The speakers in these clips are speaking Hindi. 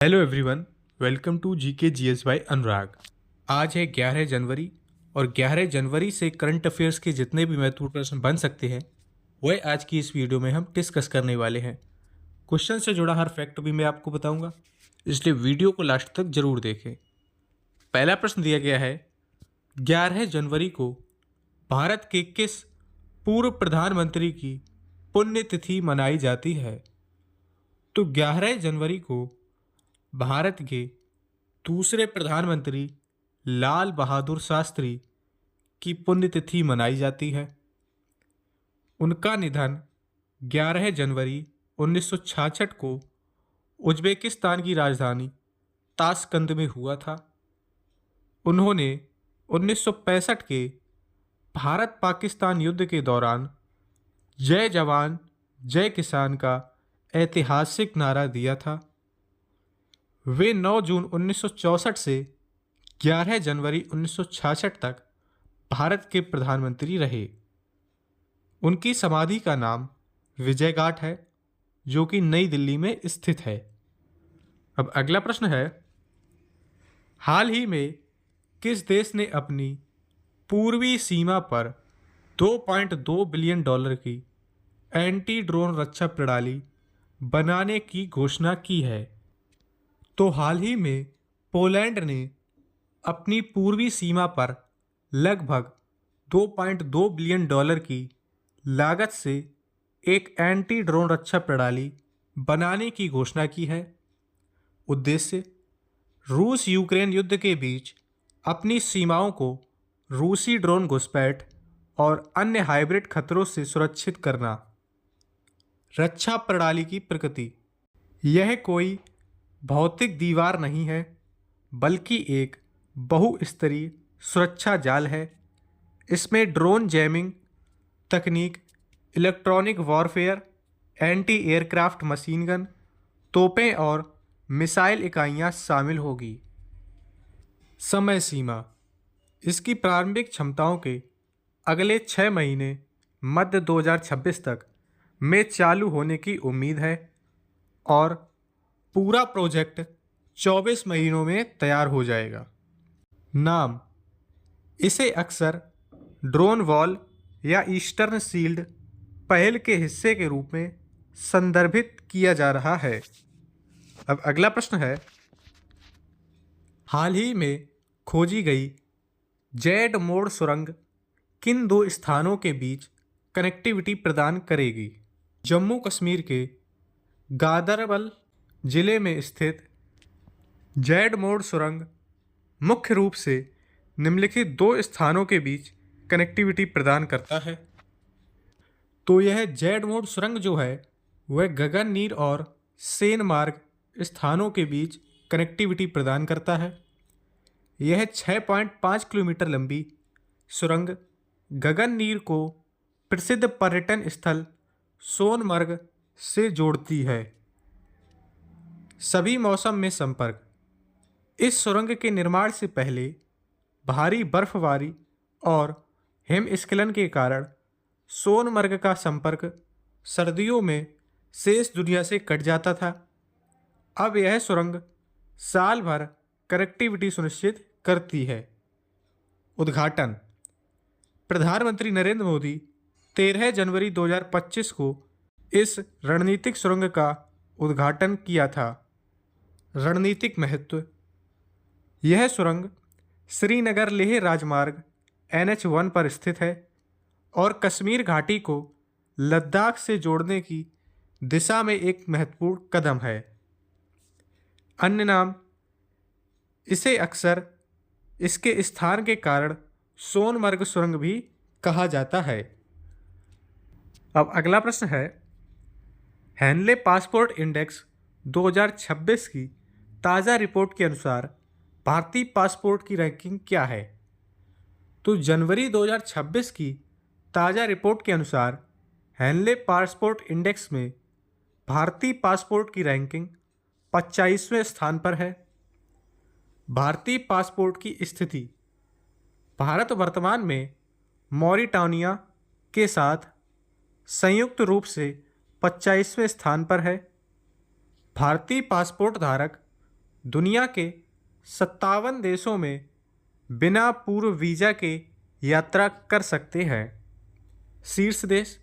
Hello everyone, welcome to GK GS by Anurag. आज है 11 जनवरी और 11 जनवरी से करंट अफेयर्स के जितने भी महत्वपूर्ण प्रश्न बन सकते हैं वह आज की इस वीडियो में हम डिस्कस करने वाले हैं। क्वेश्चन से जुड़ा हर फैक्ट भी मैं आपको बताऊंगा, इसलिए वीडियो को लास्ट तक जरूर देखें। पहला प्रश्न दिया गया है, 11 जनवरी को भारत के किस पूर्व प्रधानमंत्री की पुण्यतिथि मनाई जाती है? तो 11 जनवरी को भारत के दूसरे प्रधानमंत्री लाल बहादुर शास्त्री की पुण्यतिथि मनाई जाती है। उनका निधन 11 जनवरी 1966 को उज्बेकिस्तान की राजधानी ताशकंद में हुआ था। उन्होंने 1965 के भारत पाकिस्तान युद्ध के दौरान जय जवान जय किसान का ऐतिहासिक नारा दिया था। वे 9 जून 1964 से 11 जनवरी 1966 तक भारत के प्रधानमंत्री रहे। उनकी समाधि का नाम विजय घाट है, जो कि नई दिल्ली में स्थित है। अब अगला प्रश्न है, हाल ही में किस देश ने अपनी पूर्वी सीमा पर 2.2 बिलियन डॉलर की एंटी ड्रोन रक्षा प्रणाली बनाने की घोषणा की है? तो हाल ही में पोलैंड ने अपनी पूर्वी सीमा पर लगभग 2.2 बिलियन डॉलर की लागत से एक एंटी ड्रोन रक्षा प्रणाली बनाने की घोषणा की है। उद्देश्य रूस यूक्रेन युद्ध के बीच अपनी सीमाओं को रूसी ड्रोन घुसपैठ और अन्य हाइब्रिड खतरों से सुरक्षित करना। रक्षा प्रणाली की प्रकृति, यह कोई भौतिक दीवार नहीं है, बल्कि एक बहुस्तरीय सुरक्षा जाल है। इसमें ड्रोन जैमिंग तकनीक, electronic warfare, anti aircraft machine gun, तोपें और मिसाइल इकाइयाँ शामिल होगी। समय सीमा, इसकी प्रारंभिक क्षमताओं के अगले 6 महीने मध्य 2026 तक में चालू होने की उम्मीद है और पूरा प्रोजेक्ट 24 महीनों में तैयार हो जाएगा। नाम, इसे अक्सर ड्रोन वॉल या ईस्टर्न शील्ड पहल के हिस्से के रूप में संदर्भित किया जा रहा है। अब अगला प्रश्न है, हाल ही में खोजी गई जेड मोड सुरंग किन 2 स्थानों के बीच कनेक्टिविटी प्रदान करेगी? जम्मू कश्मीर के गादरबल जिले में स्थित जेड मोड सुरंग मुख्य रूप से निम्नलिखित 2 स्थानों के बीच कनेक्टिविटी प्रदान करता है। तो यह जेड मोड सुरंग जो है वह गगननीर और सेनमार्ग स्थानों के बीच कनेक्टिविटी प्रदान करता है। यह 6.5 किलोमीटर लंबी सुरंग गगननीर को प्रसिद्ध पर्यटन स्थल सोनमर्ग से जोड़ती है। सभी मौसम में संपर्क, इस सुरंग के निर्माण से पहले भारी बर्फबारी और हिमस्खलन के कारण सोनमर्ग का संपर्क सर्दियों में शेष दुनिया से कट जाता था। अब यह सुरंग साल भर कनेक्टिविटी सुनिश्चित करती है। उद्घाटन, प्रधानमंत्री नरेंद्र मोदी 13 जनवरी 2025 को इस रणनीतिक सुरंग का उद्घाटन किया था। रणनीतिक महत्व, यह सुरंग श्रीनगर लेह राजमार्ग NH1 पर स्थित है और कश्मीर घाटी को लद्दाख से जोड़ने की दिशा में एक महत्वपूर्ण कदम है। अन्य नाम, इसे अक्सर इसके स्थान के कारण सोनमर्ग सुरंग भी कहा जाता है। अब अगला प्रश्न है, हेनले पासपोर्ट इंडेक्स 2026 की ताज़ा रिपोर्ट के अनुसार भारतीय पासपोर्ट की रैंकिंग क्या है? तो जनवरी 2026 की ताज़ा रिपोर्ट के अनुसार हेनले पासपोर्ट इंडेक्स में भारतीय पासपोर्ट की रैंकिंग 25वें स्थान पर है। भारतीय पासपोर्ट की स्थिति, भारत वर्तमान में मॉरिटानिया के साथ संयुक्त रूप से 25वें स्थान पर है। भारतीय पासपोर्ट धारक दुनिया के 57 देशों में बिना पूर्व वीज़ा के यात्रा कर सकते हैं। शीर्ष देश,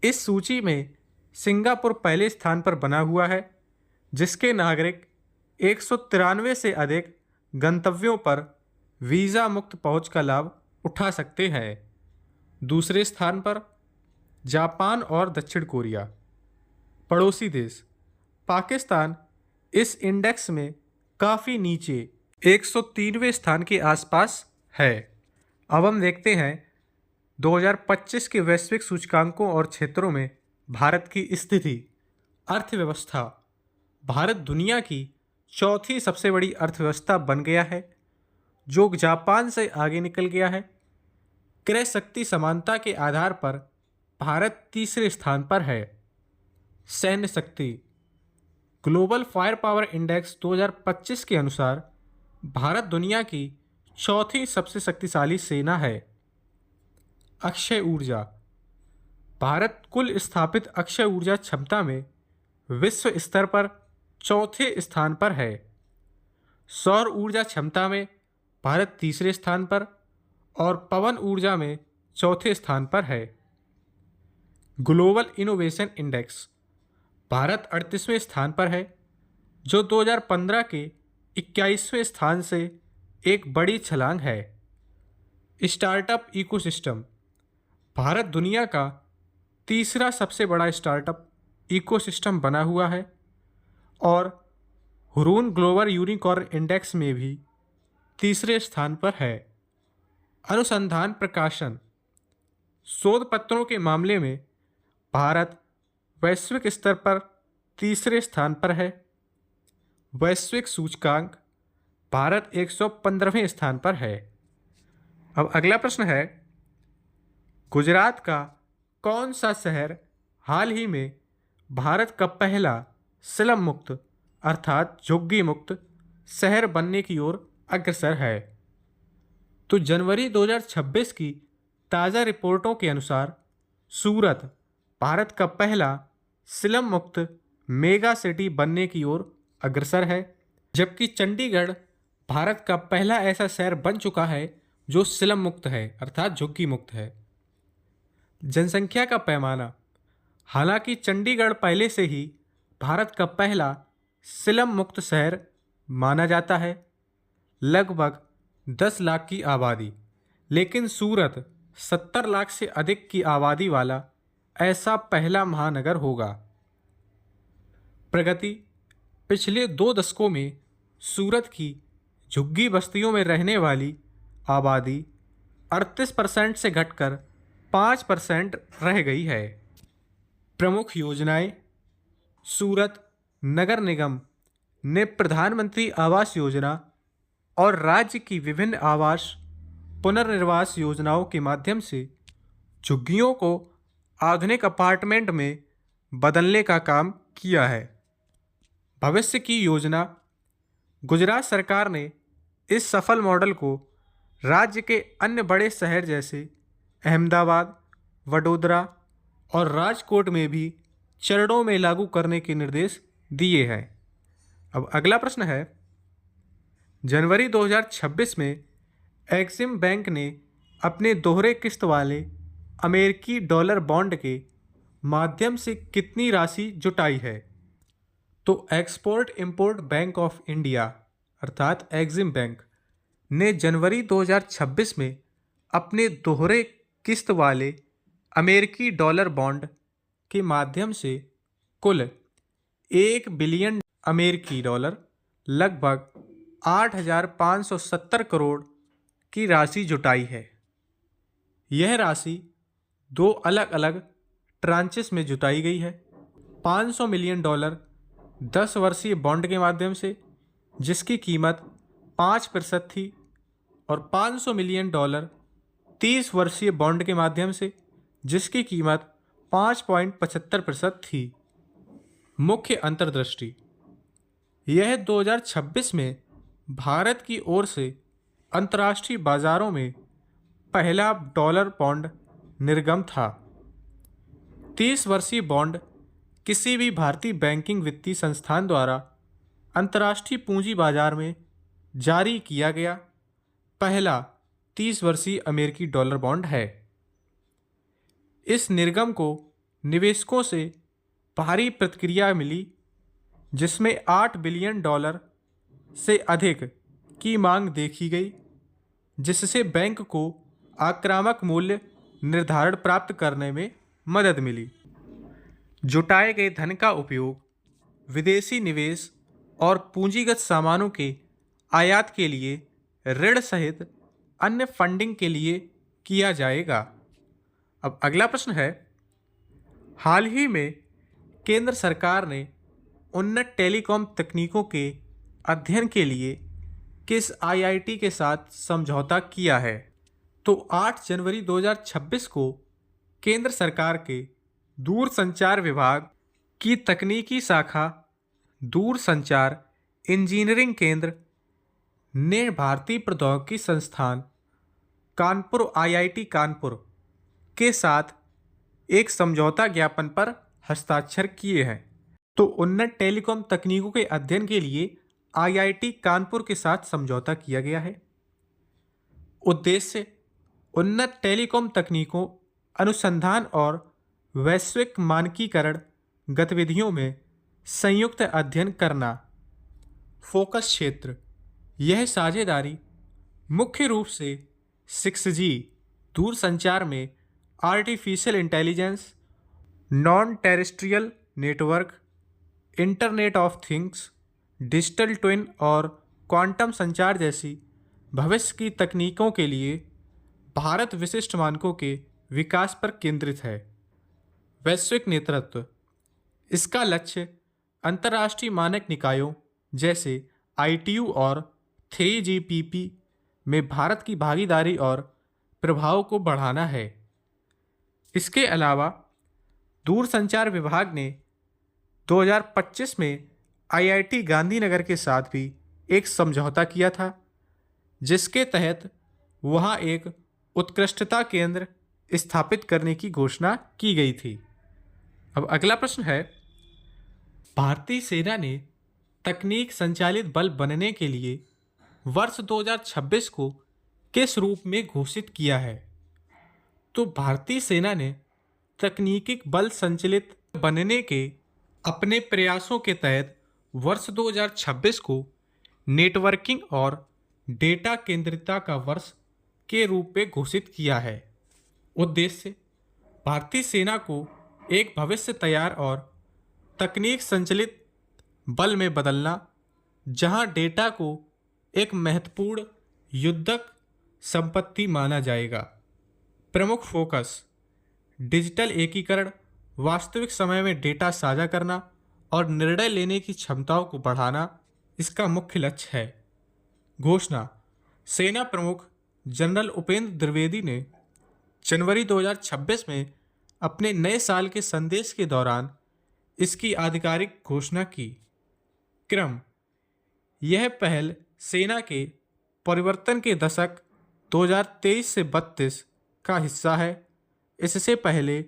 इस सूची में सिंगापुर पहले स्थान पर बना हुआ है, जिसके नागरिक 193 से अधिक गंतव्यों पर वीज़ा मुक्त पहुंच का लाभ उठा सकते हैं। दूसरे स्थान पर जापान और दक्षिण कोरिया। पड़ोसी देश, पाकिस्तान इस इंडेक्स में काफ़ी नीचे 103वें स्थान के आसपास है। अब हम देखते हैं 2025 के वैश्विक सूचकांकों और क्षेत्रों में भारत की स्थिति। अर्थव्यवस्था, भारत दुनिया की चौथी सबसे बड़ी अर्थव्यवस्था बन गया है, जो जापान से आगे निकल गया है। क्रय शक्ति समानता के आधार पर भारत तीसरे स्थान पर है। सैन्य शक्ति, ग्लोबल फायर पावर इंडेक्स 2025 के अनुसार भारत दुनिया की चौथी सबसे शक्तिशाली सेना है। अक्षय ऊर्जा, भारत कुल स्थापित अक्षय ऊर्जा क्षमता में विश्व स्तर पर चौथे स्थान पर है। सौर ऊर्जा क्षमता में भारत तीसरे स्थान पर और पवन ऊर्जा में चौथे स्थान पर है। ग्लोबल इनोवेशन इंडेक्स, भारत 38वें स्थान पर है, जो 2015 के 21वें स्थान से एक बड़ी छलांग है। स्टार्टअप इकोसिस्टम, भारत दुनिया का तीसरा सबसे बड़ा स्टार्टअप इकोसिस्टम बना हुआ है और हुरून ग्लोबल यूनिकॉर्न इंडेक्स में भी तीसरे स्थान पर है। अनुसंधान प्रकाशन, शोध पत्रों के मामले में भारत वैश्विक स्तर पर तीसरे स्थान पर है। वैश्विक सूचकांक, भारत 115वें स्थान पर है। अब अगला प्रश्न है, गुजरात का कौन सा शहर हाल ही में भारत का पहला स्लम मुक्त अर्थात झुग्गी मुक्त शहर बनने की ओर अग्रसर है? तो जनवरी 2026 की ताज़ा रिपोर्टों के अनुसार सूरत भारत का पहला स्लम मुक्त मेगा सिटी बनने की ओर अग्रसर है, जबकि चंडीगढ़ भारत का पहला ऐसा शहर बन चुका है जो स्लम मुक्त है अर्थात झुग्गी मुक्त है। जनसंख्या का पैमाना, हालांकि चंडीगढ़ पहले से ही भारत का पहला स्लम मुक्त शहर माना जाता है, लगभग 10 लाख की आबादी, लेकिन सूरत 70 लाख से अधिक की आबादी वाला ऐसा पहला महानगर होगा। प्रगति, पिछले 2 दशकों में सूरत की झुग्गी बस्तियों में रहने वाली आबादी 38% से घटकर 5% रह गई है। प्रमुख योजनाएं, सूरत नगर निगम ने प्रधानमंत्री आवास योजना और राज्य की विभिन्न आवास पुनर्निर्वास योजनाओं के माध्यम से झुग्गियों को आधुनिक अपार्टमेंट में बदलने का काम किया है। भविष्य की योजना, गुजरात सरकार ने इस सफल मॉडल को राज्य के अन्य बड़े शहर जैसे अहमदाबाद, वडोदरा और राजकोट में भी चरणों में लागू करने के निर्देश दिए हैं। अब अगला प्रश्न है, जनवरी 2026 में एक्सिम बैंक ने अपने दोहरे किस्त वाले अमेरिकी डॉलर बॉन्ड के माध्यम से कितनी राशि जुटाई है? तो export import bank of India अर्थात एक्सिम बैंक ने जनवरी 2026 में अपने दोहरे किस्त वाले अमेरिकी डॉलर बॉन्ड के माध्यम से कुल 1 बिलियन अमेरिकी डॉलर लगभग 8,570 करोड़ की राशि जुटाई है। यह राशि 2 अलग अलग ट्रांचेस में जुटाई गई है। $500 मिलियन 10 वर्षीय बॉन्ड के माध्यम से, जिसकी कीमत 5% थी, और $500 मिलियन 30 वर्षीय बॉन्ड के माध्यम से, जिसकी कीमत 5.75% थी। मुख्य अंतर्दृष्टि, यह 2026 में भारत की ओर से अंतर्राष्ट्रीय बाजारों में पहला डॉलर बॉन्ड निर्गम था। 30 वर्षीय बॉन्ड किसी भी भारतीय बैंकिंग वित्तीय संस्थान द्वारा अंतर्राष्ट्रीय पूंजी बाजार में जारी किया गया पहला 30 वर्षीय अमेरिकी डॉलर बॉन्ड है। इस निर्गम को निवेशकों से भारी प्रतिक्रिया मिली, जिसमें $8 बिलियन से अधिक की मांग देखी गई, जिससे बैंक को आक्रामक मूल्य निर्धारण प्राप्त करने में मदद मिली। जुटाए गए धन का उपयोग विदेशी निवेश और पूंजीगत सामानों के आयात के लिए ऋण सहित अन्य फंडिंग के लिए किया जाएगा। अब अगला प्रश्न है, हाल ही में केंद्र सरकार ने उन्नत टेलीकॉम तकनीकों के अध्ययन के लिए किस आईआईटी के साथ समझौता किया है? तो 8 जनवरी 2026 को केंद्र सरकार के दूरसंचार विभाग की तकनीकी शाखा दूरसंचार इंजीनियरिंग केंद्र ने भारतीय प्रौद्योगिकी संस्थान कानपुर आईआईटी कानपुर के साथ एक समझौता ज्ञापन पर हस्ताक्षर किए हैं। तो उन्नत टेलीकॉम तकनीकों के अध्ययन के लिए आईआईटी कानपुर के साथ समझौता किया गया है। उद्देश्य उन्नत टेलीकॉम तकनीकों, अनुसंधान और वैश्विक मानकीकरण गतिविधियों में संयुक्त अध्ययन करना। फोकस क्षेत्र यह साझेदारी मुख्य रूप से 6G दूरसंचार में artificial intelligence, non terrestrial network, internet of things, digital twin और क्वांटम संचार जैसी भविष्य की तकनीकों के लिए भारत विशिष्ट मानकों के विकास पर केंद्रित है। वैश्विक नेतृत्व इसका लक्ष्य अंतर्राष्ट्रीय मानक निकायों जैसे ITU और 3GPP में भारत की भागीदारी और प्रभाव को बढ़ाना है। इसके अलावा दूरसंचार विभाग ने 2025 में IIT गांधीनगर के साथ भी एक समझौता किया था, जिसके तहत वहां एक उत्कृष्टता केंद्र स्थापित करने की घोषणा की गई थी। अब अगला प्रश्न है, भारतीय सेना ने तकनीक संचालित बल बनने के लिए वर्ष 2026 को किस रूप में घोषित किया है? तो भारतीय सेना ने तकनीकी बल संचालित बनने के अपने प्रयासों के तहत वर्ष 2026 को नेटवर्किंग और डेटा केंद्रितता का वर्ष के रूप में घोषित किया है। उद्देश्य भारतीय सेना को एक भविष्य तैयार और तकनीक संचालित बल में बदलना, जहां डेटा को एक महत्वपूर्ण युद्धक संपत्ति माना जाएगा। प्रमुख फोकस डिजिटल एकीकरण, वास्तविक समय में डेटा साझा करना और निर्णय लेने की क्षमताओं को बढ़ाना इसका मुख्य लक्ष्य है। घोषणा सेना प्रमुख जनरल उपेंद्र द्विवेदी ने जनवरी 2026 में अपने नए साल के संदेश के दौरान इसकी आधिकारिक घोषणा की। क्रम यह पहल सेना के परिवर्तन के दशक 2023 से 32 का हिस्सा है। इससे पहले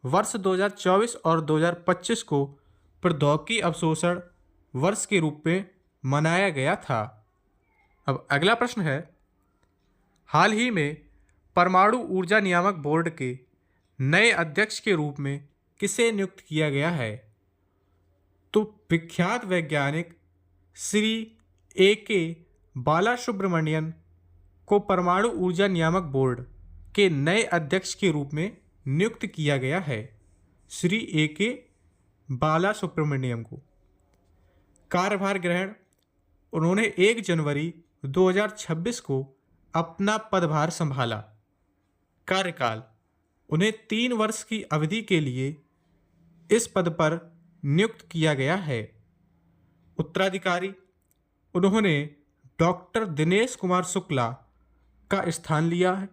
वर्ष 2024 और 2025 को प्रौद्योगिकी अवशोषण वर्ष के रूप में मनाया गया था। अब अगला प्रश्न है, हाल ही में परमाणु ऊर्जा नियामक बोर्ड के नए अध्यक्ष के रूप में किसे नियुक्त किया गया है? तो विख्यात वैज्ञानिक श्री A.K. बालासुब्रमण्यन को परमाणु ऊर्जा नियामक बोर्ड के नए अध्यक्ष के रूप में नियुक्त किया गया है। श्री A.K. बालासुब्रमण्यम को कार्यभार ग्रहण उन्होंने 1 जनवरी 2026 को अपना पदभार संभाला। कार्यकाल उन्हें 3 वर्ष की अवधि के लिए इस पद पर नियुक्त किया गया है। उत्तराधिकारी उन्होंने डॉक्टर दिनेश कुमार शुक्ला का स्थान लिया है,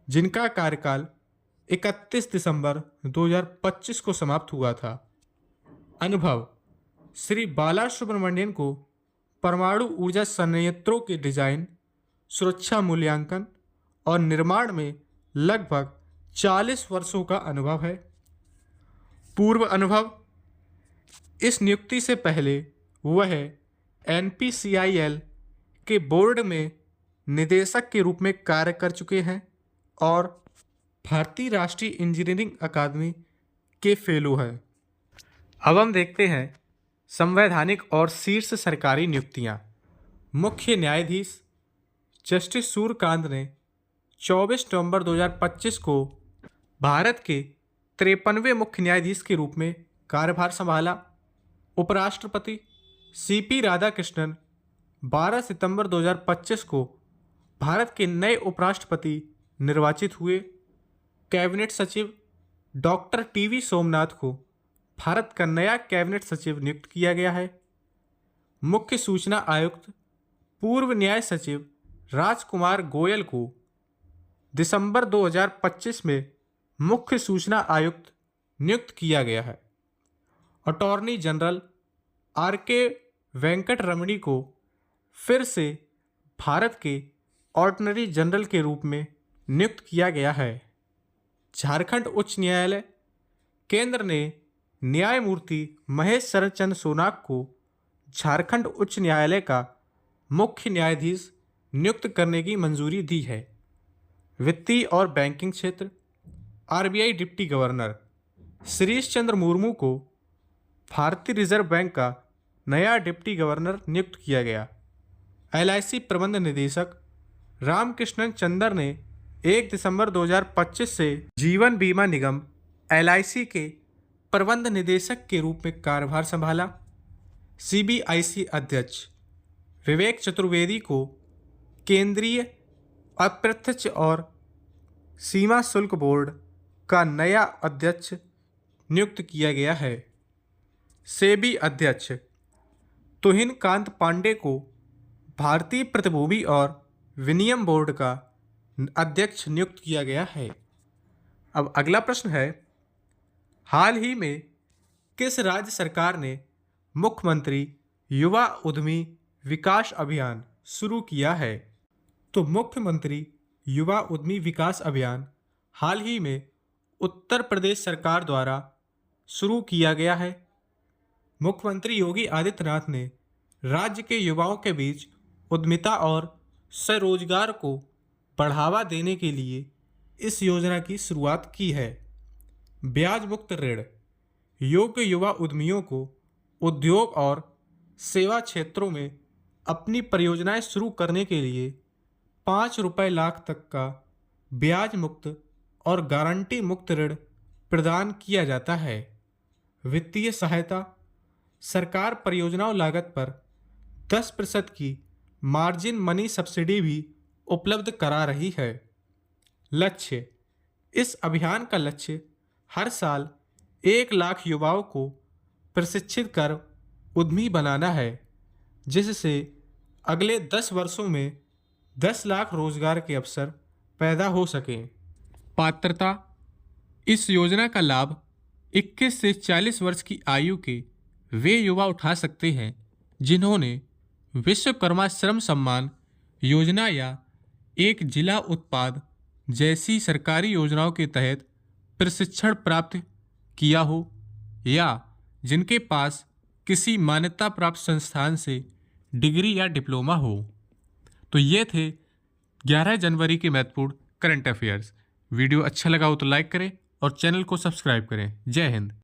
जिनका कार्यकाल 31 दिसंबर 2025 को समाप्त हुआ था। अनुभव श्री बालासुब्रमण्यन को परमाणु ऊर्जा संयंत्रों के डिजाइन, सुरक्षा मूल्यांकन और निर्माण में लगभग 40 वर्षों का अनुभव है। पूर्व अनुभव इस नियुक्ति से पहले वह NPCIL के बोर्ड में निदेशक के रूप में कार्य कर चुके हैं और भारतीय राष्ट्रीय इंजीनियरिंग अकादमी के फेलो हैं। अब हम देखते हैं संवैधानिक और शीर्ष सरकारी नियुक्तियां। मुख्य न्यायाधीश जस्टिस सूर्यकांत ने 24 नवंबर 2025 को भारत के 53वें मुख्य न्यायाधीश के रूप में कार्यभार संभाला। उपराष्ट्रपति CP राधाकृष्णन 12 सितंबर 2025 को भारत के नए उपराष्ट्रपति निर्वाचित हुए। कैबिनेट सचिव डॉक्टर TV सोमनाथ को भारत का नया कैबिनेट सचिव नियुक्त किया गया है। मुख्य सूचना आयुक्त पूर्व न्याय सचिव राजकुमार गोयल को दिसंबर 2025 में मुख्य सूचना आयुक्त नियुक्त किया गया है। अटॉर्नी जनरल RK वेंकट रमणी को फिर से भारत के ऑर्डिनरी जनरल के रूप में नियुक्त किया गया है। झारखंड उच्च न्यायालय केंद्र ने न्यायमूर्ति महेश शरण चंद्र सोनाक को झारखंड उच्च न्यायालय का मुख्य न्यायाधीश नियुक्त करने की मंजूरी दी है। वित्तीय और बैंकिंग क्षेत्र RBI deputy governor Shrish Chandra Murmu को भारतीय रिजर्व बैंक का नया डिप्टी गवर्नर नियुक्त किया गया। LIC प्रबंध निदेशक रामकृष्णन चंदर ने 1 दिसंबर 2025 से जीवन बीमा निगम LIC के प्रबंध निदेशक के रूप में कार्यभार संभाला। CBIC अध्यक्ष विवेक चतुर्वेदी को केंद्रीय अप्रत्यक्ष और सीमा शुल्क बोर्ड का नया अध्यक्ष नियुक्त किया गया है। सेबी अध्यक्ष तुहिन कांत पांडे को भारतीय प्रतिभूति और विनिमय बोर्ड का अध्यक्ष नियुक्त किया गया है। अब अगला प्रश्न है, हाल ही में किस राज्य सरकार ने मुख्यमंत्री युवा उद्यमी विकास अभियान शुरू किया है? तो मुख्यमंत्री युवा उद्यमी विकास अभियान हाल ही में उत्तर प्रदेश सरकार द्वारा शुरू किया गया है। मुख्यमंत्री योगी आदित्यनाथ ने राज्य के युवाओं के बीच उद्यमिता और स्वरोजगार को बढ़ावा देने के लिए इस योजना की शुरुआत की है। ब्याज मुक्त ऋण योग्य युवा उद्यमियों को उद्योग और सेवा क्षेत्रों में अपनी परियोजनाएं शुरू करने के लिए 5 रुपये लाख तक का ब्याज मुक्त और गारंटी मुक्त ऋण प्रदान किया जाता है। वित्तीय सहायता सरकार परियोजनाओं लागत पर 10% की मार्जिन मनी सब्सिडी भी उपलब्ध करा रही है। लक्ष्य इस अभियान का लक्ष्य हर साल 1 लाख युवाओं को प्रशिक्षित कर उद्यमी बनाना है, जिससे अगले 10 वर्षों में 10 लाख रोजगार के अवसर पैदा हो सकें। पात्रता इस योजना का लाभ 21 से 40 वर्ष की आयु के वे युवा उठा सकते हैं जिन्होंने विश्वकर्मा श्रम सम्मान योजना या एक जिला उत्पाद जैसी सरकारी योजनाओं के तहत प्रशिक्षण प्राप्त किया हो या जिनके पास किसी मान्यता प्राप्त संस्थान से डिग्री या डिप्लोमा हो। तो ये थे 11 जनवरी के महत्वपूर्ण करंट अफेयर्स। वीडियो अच्छा लगा हो तो लाइक करें और चैनल को सब्सक्राइब करें। जय हिंद।